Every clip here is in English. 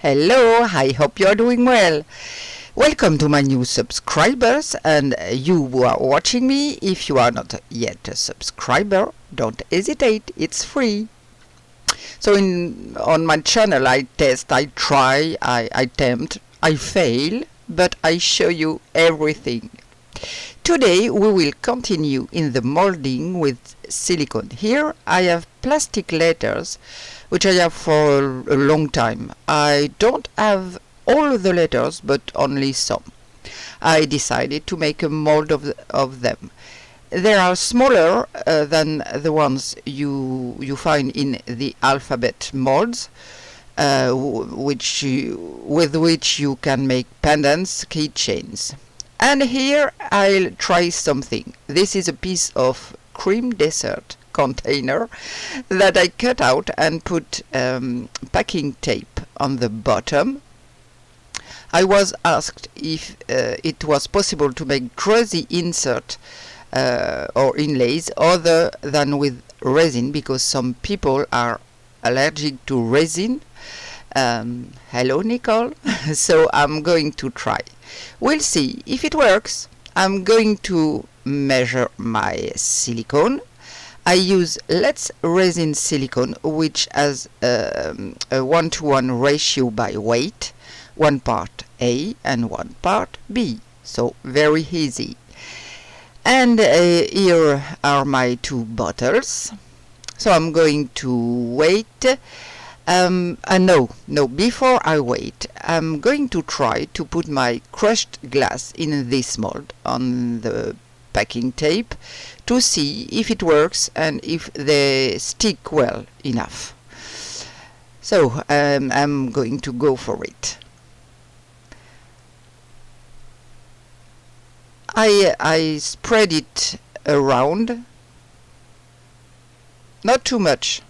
Hello, I hope you're doing well. Welcome to my new subscribers and you who are watching me. If you are not yet a subscriber, don't hesitate, it's free. So on my channel I test, I try, I attempt, I fail, but I show you everything. Today we will continue in the molding with silicone. Here I have plastic letters which I have for a long time. I don't have all the letters but only some. I decided to make a mold of them. They are smaller than the ones you find in the alphabet molds, with which you can make pendants, keychains. And here I'll try something. This is a piece of cream dessert container that I cut out and put packing tape on the bottom. I was asked if it was possible to make druzy insert or inlays other than with resin, because some people are allergic to resin. Hello Nicole. So I'm going to try. We'll see if it works. I'm going to measure my silicone. I use Let's Resin silicone, which has a 1:1 ratio by weight, 1 part A and 1 part B, so very easy. And here are my 2 bottles. So I'm going to wait. No, before I wait, I'm going to try to put my crushed glass in this mold on the packing tape to see if it works and if they stick well enough. So I'm going to go for it. I spread it around, not too much,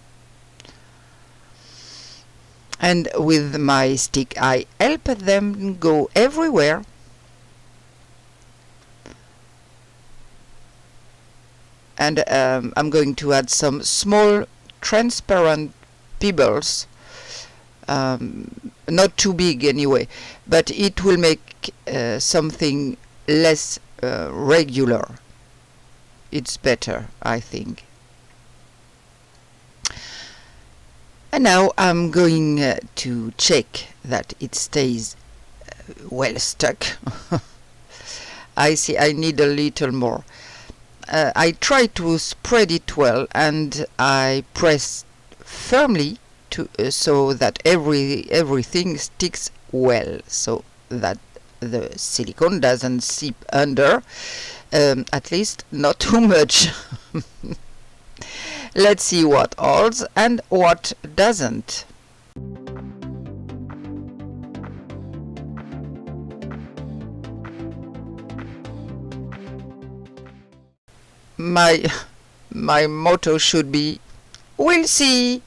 and with my stick I help them go everywhere. And I'm going to add some small transparent pebbles, not too big anyway, but it will make something less regular. It's better, I think. And now I'm going to check that it stays well stuck. I see I need a little more. I try to spread it well, and I press firmly so that everything sticks well, so that the silicone doesn't seep under, at least not too much. Let's see what holds and what doesn't. My motto should be, we'll see.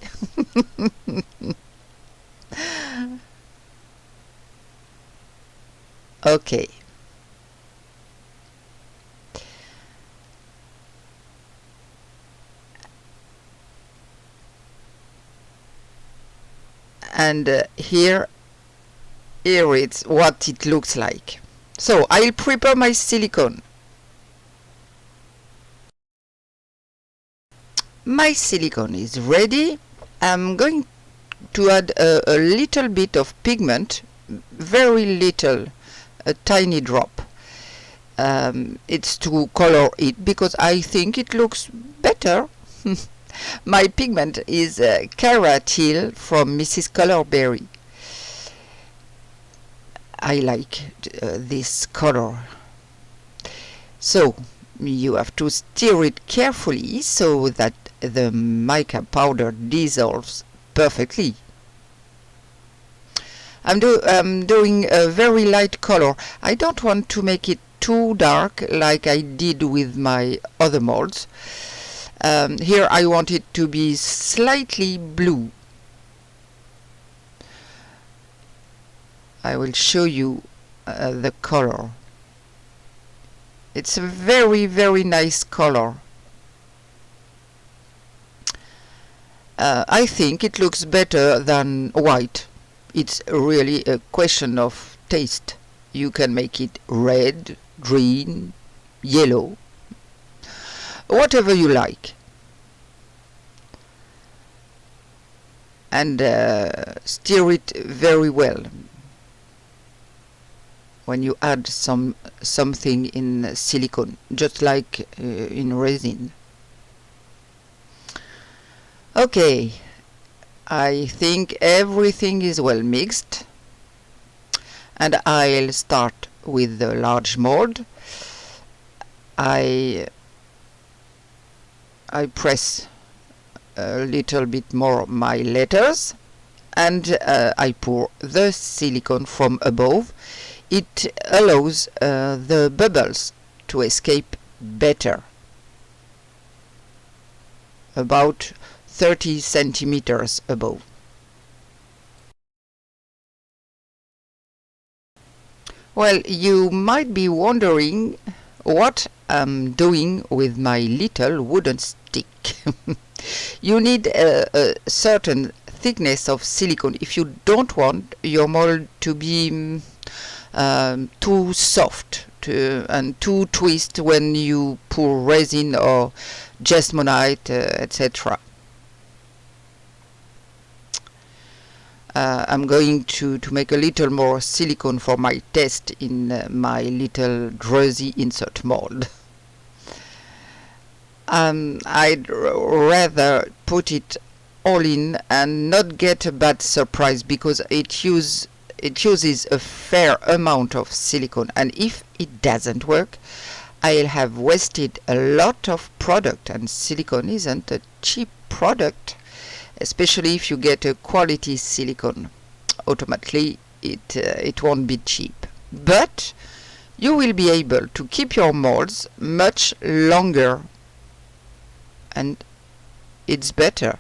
Okay. And here it's what it looks like. So I'll prepare my silicone. My silicone is ready. I'm going to add a little bit of pigment, very little, a tiny drop. It's to color it because I think it looks better. My pigment is Carat Teal from Mrs. Colorberry. I like this color. So you have to stir it carefully so that the mica powder dissolves perfectly. I'm doing a very light color. I don't want to make it too dark like I did with my other molds. Here I want it to be slightly blue. I will show you the color. It's a very, very nice color. I think it looks better than white. it's really a question of taste. You can make it red, green, yellow, whatever you like. And stir it very well when you add something in silicone, just like in resin. Okay, I think everything is well mixed, and I'll start with the large mold. I press a little bit more my letters, and I pour the silicone from above. It allows the bubbles to escape better, about 30 centimeters above. Well, you might be wondering what I'm doing with my little wooden stick. You need a certain thickness of silicone if you don't want your mold to be too soft and too twist when you pour resin or Jesmonite, etc. I'm going to make a little more silicone for my test in my little druzy insert mold. I'd rather put it all in and not get a bad surprise, because it uses a fair amount of silicone, and if it doesn't work, I'll have wasted a lot of product, and silicone isn't a cheap product, especially if you get a quality silicone. Automatically it won't be cheap, but you will be able to keep your molds much longer, and it's better.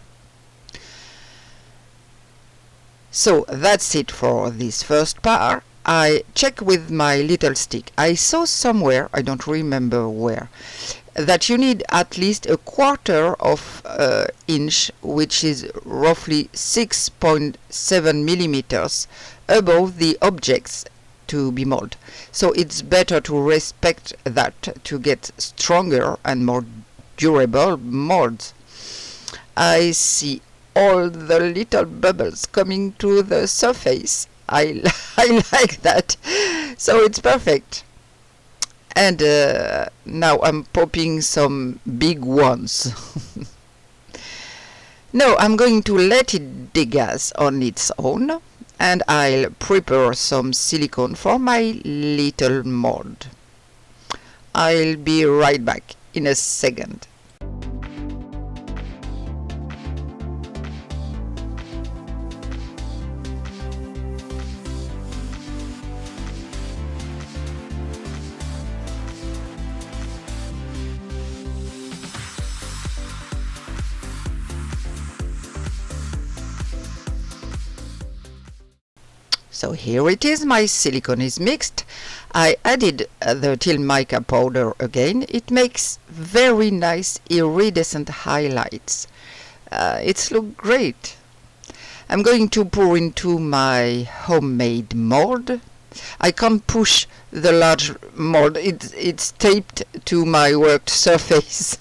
So that's it for this first part. I check with my little stick. I saw somewhere, I don't remember where, that you need at least a quarter of inch, which is roughly 6.7 millimeters above the objects to be molded. So it's better to respect that to get stronger and more durable molds. I see all the little bubbles coming to the surface. I like that, so it's perfect. And now I'm popping some big ones. Now I'm going to let it degas on its own, and I'll prepare some silicone for my little mold. I'll be right back in a second. So here it is, my silicone is mixed. I added the Teal mica powder again. It makes very nice iridescent highlights. It's look great. I'm going to pour into my homemade mold. I can't push the large mold. It's taped to my worked surface.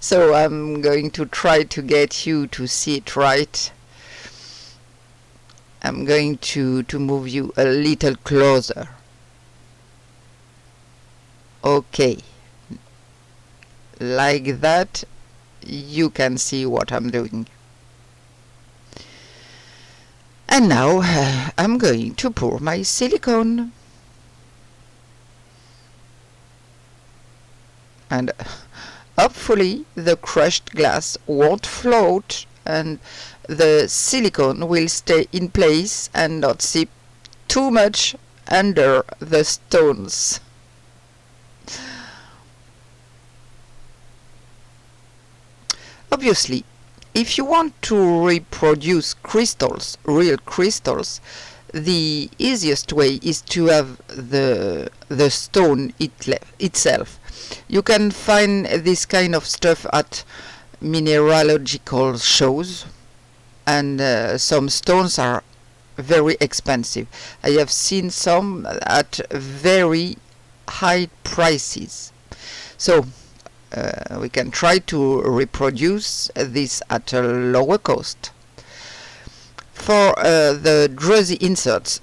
So I'm going to try to get you to see it right. I'm going to move you a little closer. Okay, like that you can see what I'm doing. And now I'm going to pour my silicone. And hopefully the crushed glass won't float, and the silicone will stay in place and not seep too much under the stones. Obviously, if you want to reproduce crystals, real crystals, the easiest way is to have the stone itself. You can find this kind of stuff at mineralogical shows, and some stones are very expensive. I have seen some at very high prices. So we can try to reproduce this at a lower cost. For the druzy inserts,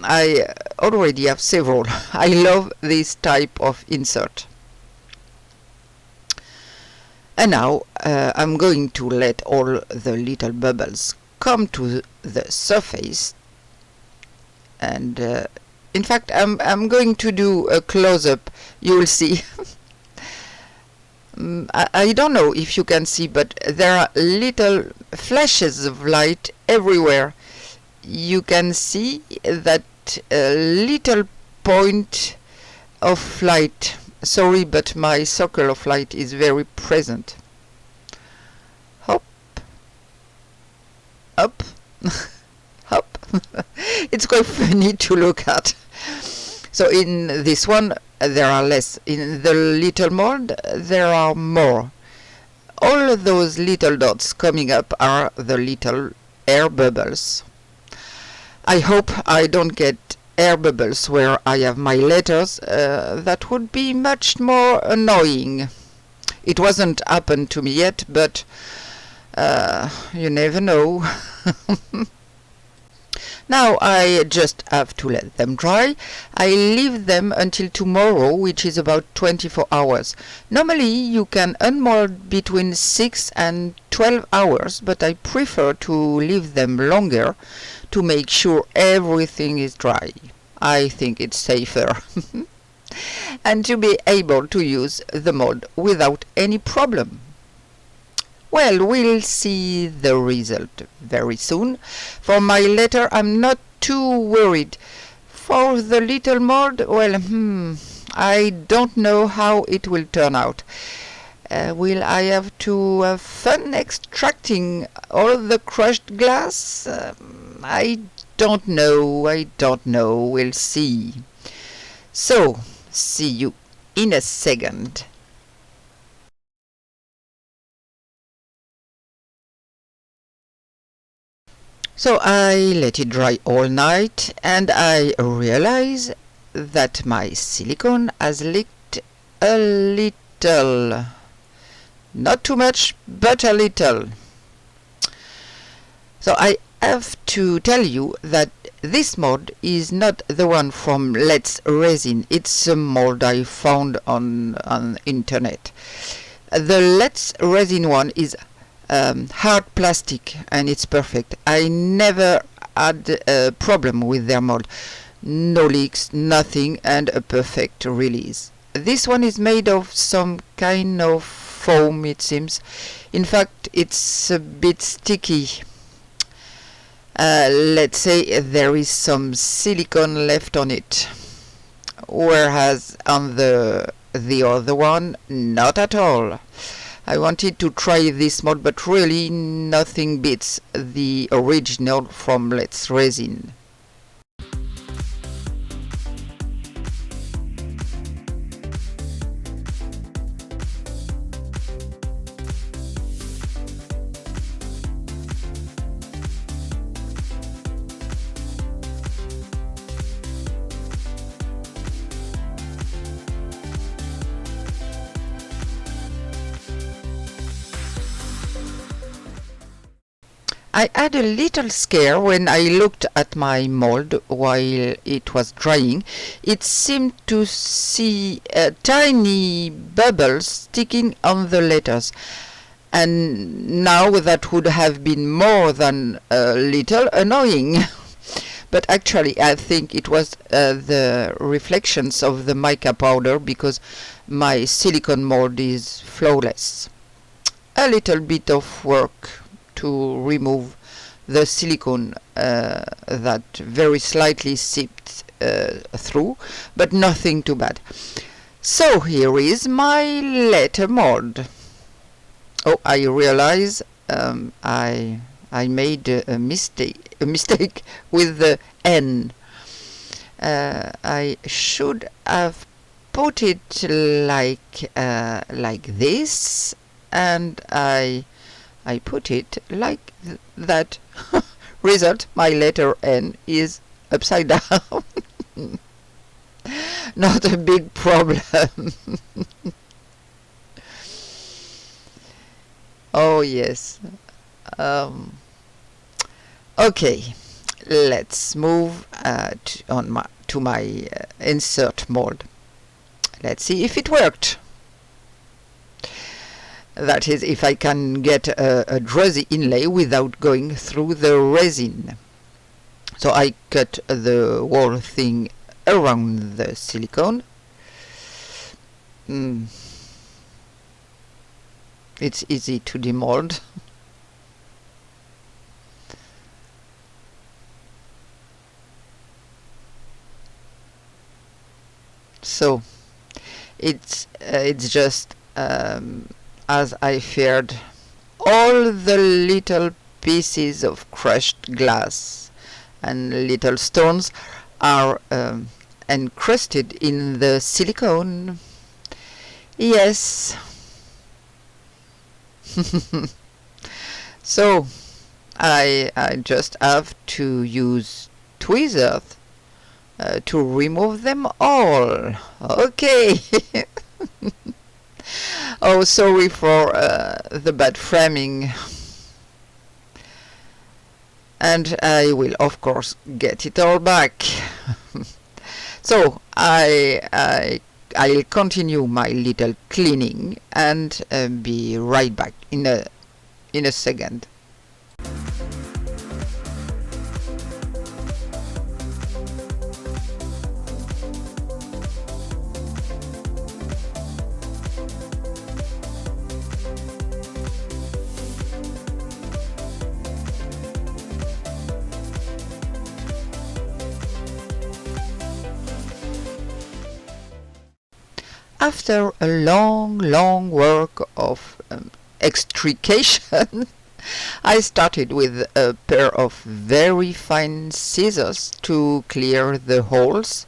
I already have several. I love this type of insert. And now I'm going to let all the little bubbles come to the surface, and in fact I'm going to do a close-up. You will see. I don't know if you can see, but there are little flashes of light everywhere. You can see that little point of light. Sorry, but my circle of light is very present. Hop, up, hop. It's quite funny to look at. So in this one there are less. In the little mold there are more. All those little dots coming up are the little air bubbles. I hope I don't get air bubbles where I have my letters. That would be much more annoying. It wasn't happened to me yet, but you never know. Now I just have to let them dry. I leave them until tomorrow, which is about 24 hours. Normally you can unmold between 6 and 12 hours, but I prefer to leave them longer to make sure everything is dry. I think it's safer. And to be able to use the mold without any problem. Well, we'll see the result very soon. For my letter, I'm not too worried. For the little mold, well, I don't know how it will turn out. Will I have to have fun extracting all the crushed glass? I don't know. We'll see. So, see you in a second. So I let it dry all night, and I realize that my silicone has leaked a little. Not too much, but a little. So I have to tell you that this mold is not the one from Let's Resin. It's a mold I found on internet. The Let's Resin one is hard plastic, and it's perfect. I never had a problem with their mold. No leaks, nothing, and a perfect release. This one is made of some kind of foam, it seems. In fact, it's a bit sticky. Let's say there is some silicone left on it, whereas on the other one, not at all. I wanted to try this mold, but really nothing beats the original from Let's Resin. I had a little scare when I looked at my mold while it was drying. It seemed to see tiny bubbles sticking on the letters, and now that would have been more than a little annoying. But actually I think it was the reflections of the mica powder, because my silicone mold is flawless. A little bit of work to remove the silicone that very slightly seeped through, but nothing too bad. So here is my letter mold. Oh, I realize I made a mistake with the N. I should have put it like this, and I put it like that. Result, my letter N is upside down. Not a big problem. Oh yes. Okay, let's move to my insert mold. Let's see if it worked. That is, if I can get a druzy inlay without going through the resin. So I cut the whole thing around the silicone. It's easy to demold. So it's just as I feared. All the little pieces of crushed glass and little stones are encrusted in the silicone. Yes. So I just have to use tweezers to remove them all. Okay. Oh, sorry for the bad framing. And I will, of course, get it all back. So I'll continue my little cleaning and be right back in a second. After a long work of extrication, I started with a pair of very fine scissors to clear the holes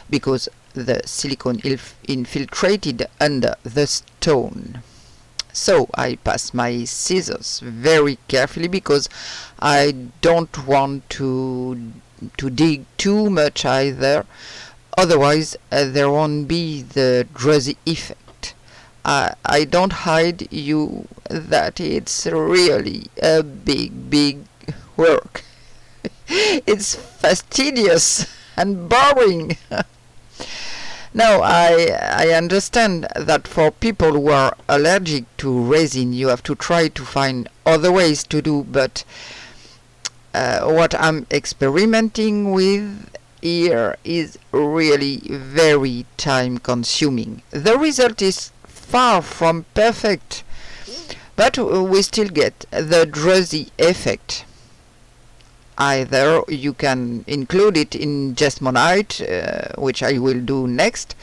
because the silicone infiltrated under the stone. So I pass my scissors very carefully because I don't want to dig too much either. Otherwise, there won't be the druzy effect. I don't hide you that it's really a big work. It's fastidious and boring. Now, I understand that for people who are allergic to resin, you have to try to find other ways to do, but what I'm experimenting with here is really very time consuming. The result is far from perfect, but we still get the druzy effect. Either you can include it in Jesmonite, which I will do next,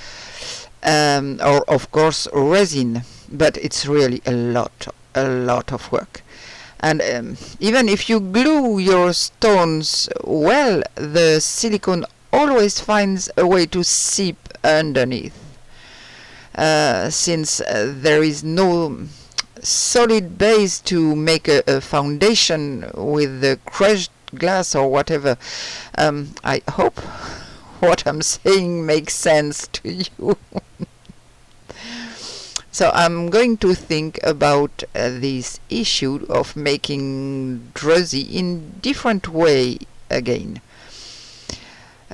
or of course resin, but it's really a lot of work. And even if you glue your stones well, the silicone always finds a way to seep underneath. Since there is no solid base to make a foundation with the crushed glass or whatever, I hope what I'm saying makes sense to you. So I'm going to think about this issue of making druzy in different way again.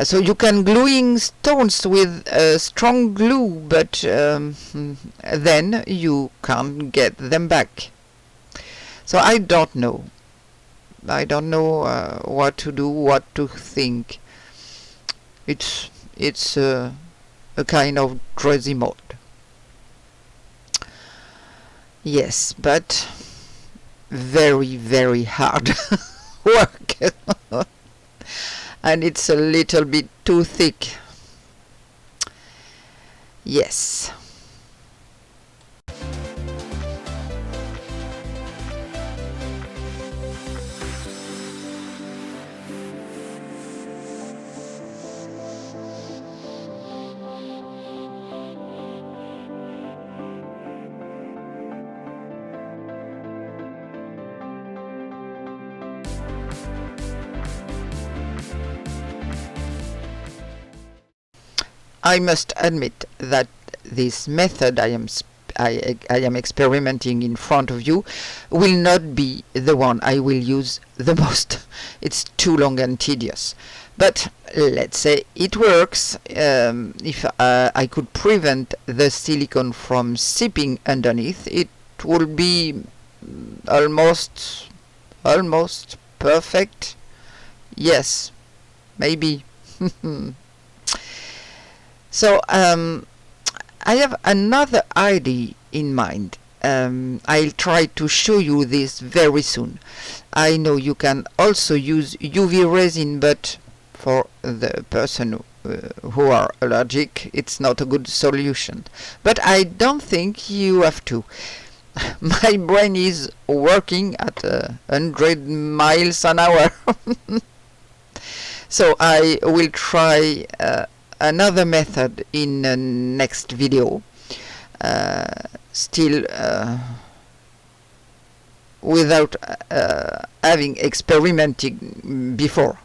So you can gluing stones with strong glue, but then you can't get them back. So I don't know. What to do, what to think. It's a kind of druzy mold. Yes, but very hard work. And it's a little bit too thick. Yes. I must admit that this method I am experimenting in front of you will not be the one I will use the most. It's too long and tedious. But let's say it works. If I could prevent the silicone from seeping underneath, it would be almost perfect. Yes, maybe. So I have another idea in mind. I'll try to show you this very soon. I know you can also use UV resin, but for the person who are allergic, it's not a good solution. But I don't think you have to. My brain is working at 100 miles an hour. So I will try another method in the next video, still without having experimented before.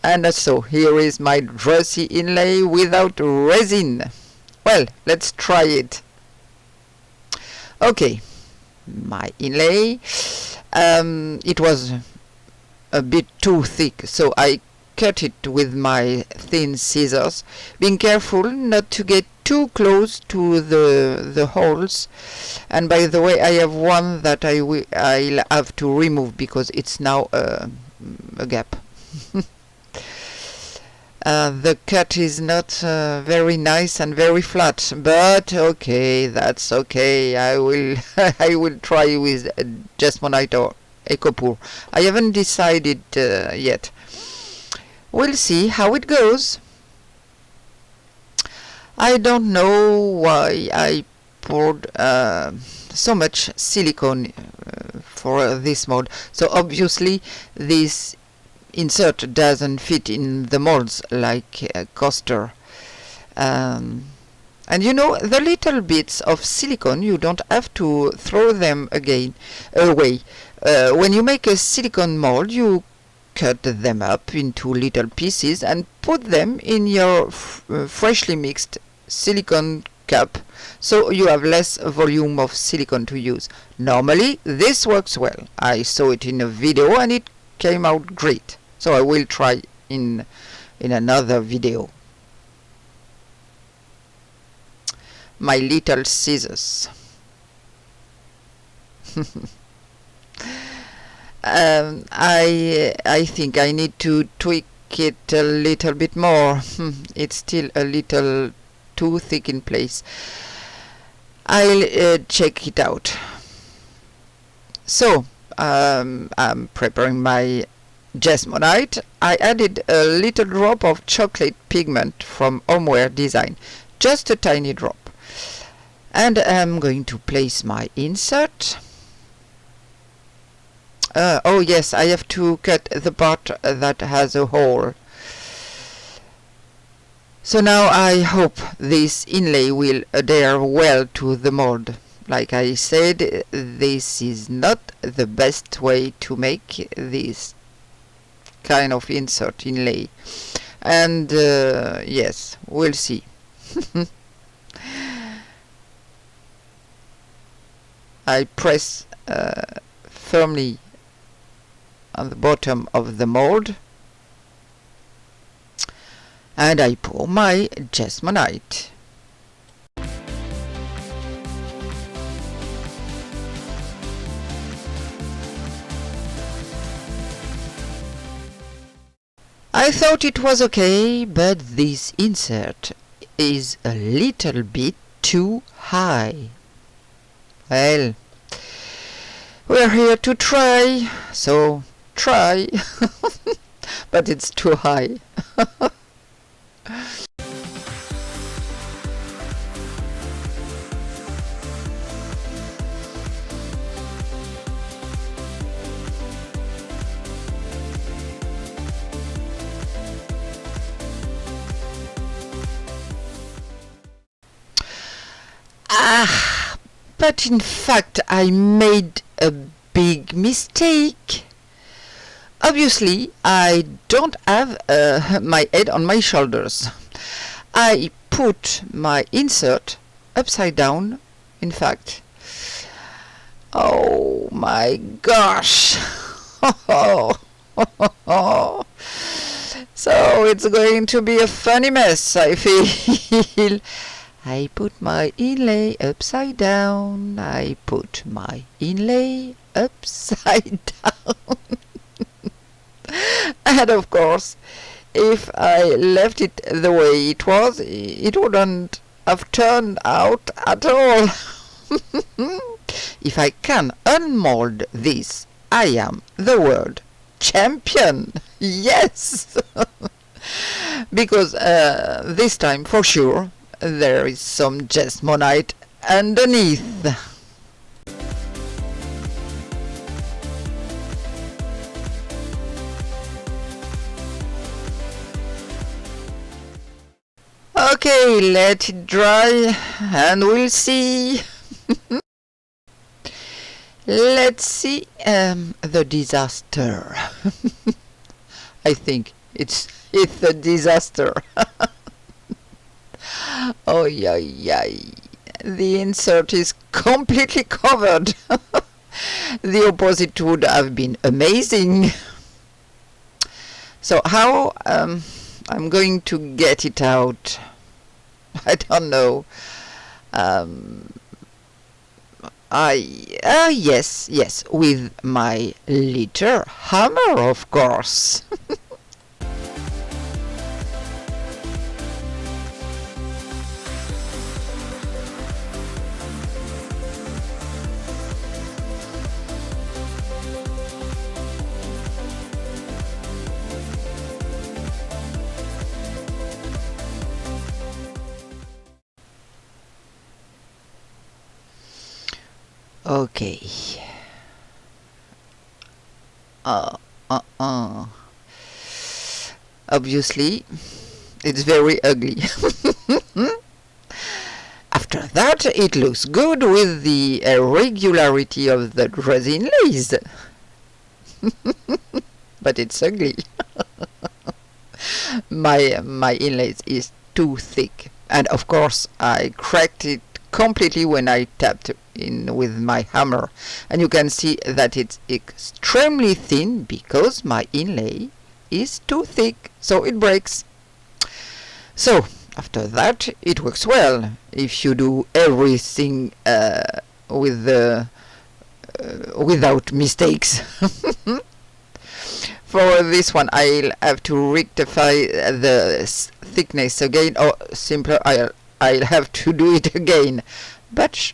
And so here is my druzy inlay without resin. Well, let's try it. Okay, my inlay, it was a bit too thick, so I cut it with my thin scissors, being careful not to get too close to the holes. And by the way, I have one that I'll have to remove because it's now a gap. The cut is not very nice and very flat, but okay, that's okay. I will I will try with Jesmonite or Ecopur. I haven't decided yet. We'll see how it goes. I don't know why I poured so much silicone for this mold. So obviously this insert doesn't fit in the molds like a coaster. And you know, the little bits of silicone, you don't have to throw them away. When you make a silicone mold, you cut them up into little pieces and put them in your freshly mixed silicone cup, so you have less volume of silicone to use. Normally this works well. I saw it in a video and it came out great. So I will try in another video. My little scissors. I think I need to tweak it a little bit more. It's still a little too thick in place. I'll check it out. So I'm preparing my Jesmonite. I added a little drop of chocolate pigment from Homeware design, just a tiny drop, and I'm going to place my insert. Oh yes, I have to cut the part that has a hole. So now I hope this inlay will adhere well to the mold. Like I said, this is not the best way to make this kind of insert inlay, and yes, we'll see. I press firmly on the bottom of the mold and I pour my Jesmonite. I thought it was okay, but this insert is a little bit too high. Well, we're here to try, so try. But it's too high. But in fact I made a big mistake. Obviously, I don't have my head on my shoulders. I put my insert upside down, in fact. Oh my gosh! So it's going to be a funny mess, I feel. I put my inlay upside down. I put my inlay upside down. And of course, if I left it the way it was, it wouldn't have turned out at all. If I can unmold this, I am the world champion. Yes! Because this time, for sure, there is some Jesmonite underneath. Okay, let it dry and we'll see. Let's see the disaster. I think it's a disaster. Oh yeah, yeah. The insert is completely covered. The opposite would have been amazing. So how I'm going to get it out? I don't know. Yes, with my little hammer, of course. Okay. Obviously, it's very ugly. After that, it looks good with the irregularity of the resin inlays. But it's ugly. My inlays is too thick, and of course I cracked it completely when I tapped in with my hammer, and you can see that it's extremely thin because my inlay is too thick, so it breaks. So after that it works well if you do everything with without mistakes. For this one I'll have to rectify the thickness again, or simpler I'll have to do it again, but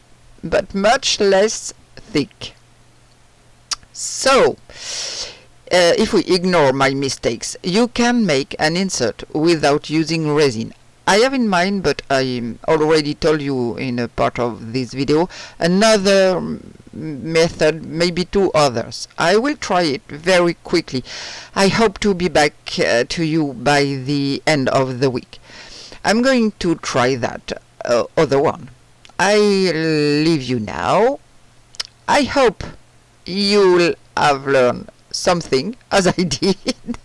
much less thick. So if we ignore my mistakes, you can make an insert without using resin. I have in mind, but I already told you in a part of this video, another method, maybe two others. I will try it very quickly. I hope to be back to you by the end of the week. I'm going to try that other one. I leave you now. I hope you'll have learned something, as I did.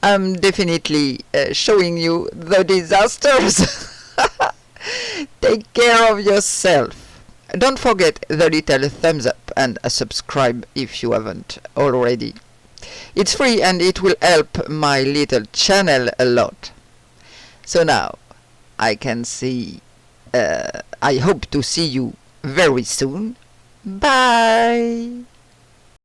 I'm definitely showing you the disasters. Take care of yourself. Don't forget the little thumbs up and a subscribe if you haven't already. It's free and it will help my little channel a lot. So now I can see, I hope to see you very soon. Bye!